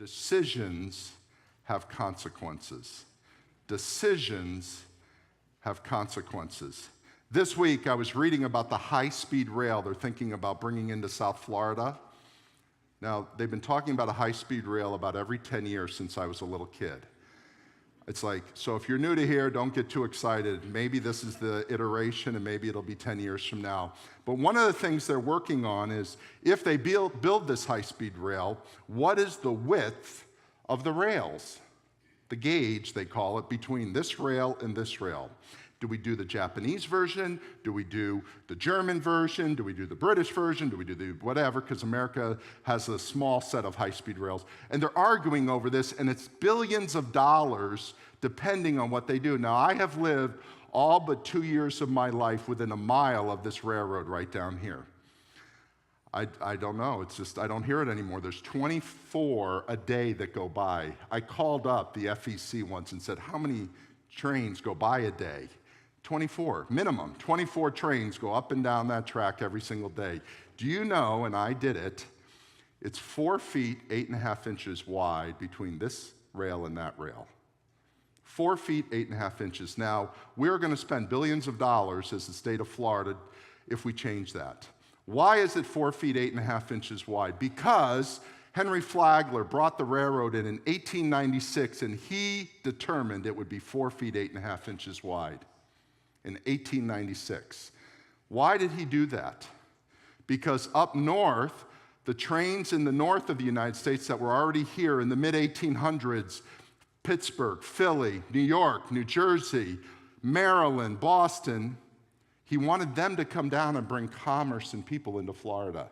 Decisions have consequences. Decisions have consequences. This week, I was reading about the high-speed rail they're thinking about bringing into South Florida. Now, they've been talking about a high-speed rail about every 10 years since I was a little kid. It's like, so if you're new to here, don't get too excited. Maybe this is the iteration, and maybe it'll be 10 years from now. But one of the things they're working on is, if they build this high-speed rail, what is the width of the rails? The gauge, they call it, between this rail and this rail. Do we do the Japanese version? Do we do the German version? Do we do the British version? Do we do the whatever? Because America has a small set of high-speed rails. And they're arguing over this, and it's billions of dollars depending on what they do. Now, I have lived all but 2 years of my life within a mile of this railroad right down here. I don't know. It's just, I don't hear it anymore. There's 24 a day that go by. I called up the FEC once and said, how many trains go by a day? 24, minimum. 24 trains go up and down that track every single day. Do you know, and I did it, it's 4 feet, 8.5 inches wide between this rail and that rail. 4 feet, 8.5 inches. Now, we're going to spend billions of dollars as the state of Florida if we change that. Why is it 4 feet, 8.5 inches wide? Because Henry Flagler brought the railroad in 1896, and he determined it would be 4 feet, 8.5 inches wide in 1896. Why did he do that? Because up north, the trains in the north of the United States that were already here in the mid-1800s, Pittsburgh, Philly, New York, New Jersey, Maryland, Boston, he wanted them to come down and bring commerce and people into Florida.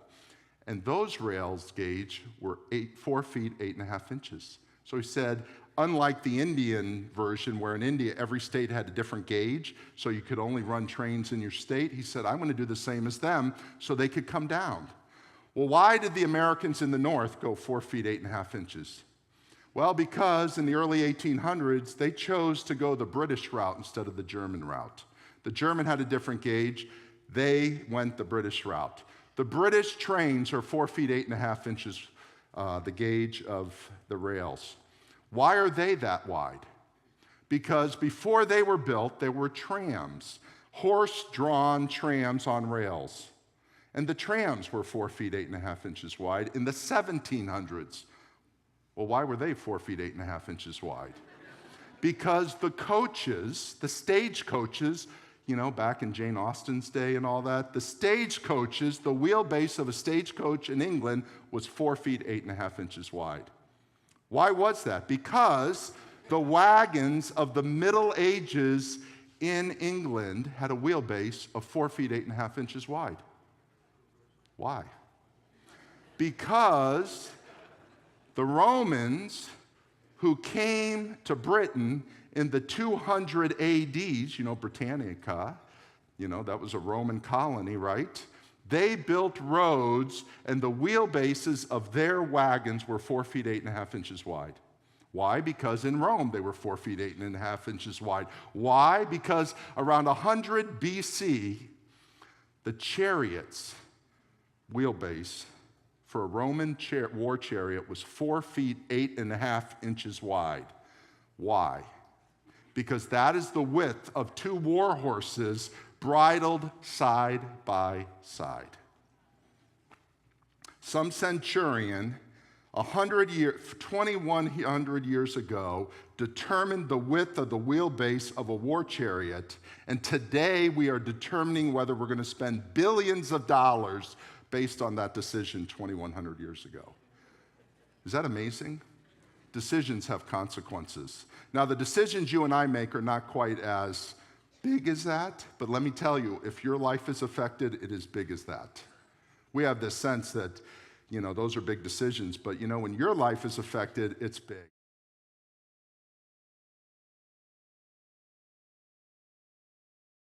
And those rails gauge were 4 feet, 8.5 inches. So he said, unlike the Indian version, where in India every state had a different gauge, so you could only run trains in your state, he said, I'm going to do the same as them so they could come down. Well, why did the Americans in the north go 4 feet, 8.5 inches? Well, because in the early 1800s, they chose to go the British route instead of the German route. The German had a different gauge. They went the British route. The British trains are 4 feet, 8.5 inches, the gauge of the rails. Why are they that wide? Because before they were built, there were trams, horse-drawn trams on rails. And the trams were 4 feet, 8.5 inches wide in the 1700s. Well, why were they 4 feet, 8.5 inches wide? Because the coaches, the stage coaches, you know, back in Jane Austen's day and all that, the stagecoaches, the wheelbase of a stagecoach in England was 4 feet, 8.5 inches wide. Why was that? Because the wagons of the Middle Ages in England had a wheelbase of 4 feet, 8.5 inches wide. Why? Because the Romans who came to Britain in the 200 ADs, you know, Britannica, you know, that was a Roman colony, right? They built roads, and the wheelbases of their wagons were 4 feet, 8.5 inches wide. Why? Because in Rome, they were 4 feet, 8.5 inches wide. Why? Because around 100 BC, the chariots wheelbase for a Roman war chariot was 4 feet, 8.5 inches wide. Why? Because that is the width of 2 war horses bridled side by side. Some centurion 2,100 years ago determined the width of the wheelbase of a war chariot, and today we are determining whether we're going to spend billions of dollars based on that decision 2,100 years ago. Is that amazing? Decisions have consequences. Now, the decisions you and I make are not quite as big as that, but let me tell you, if your life is affected, it is big as that. We have this sense that, you know, those are big decisions, but, you know, when your life is affected, it's big.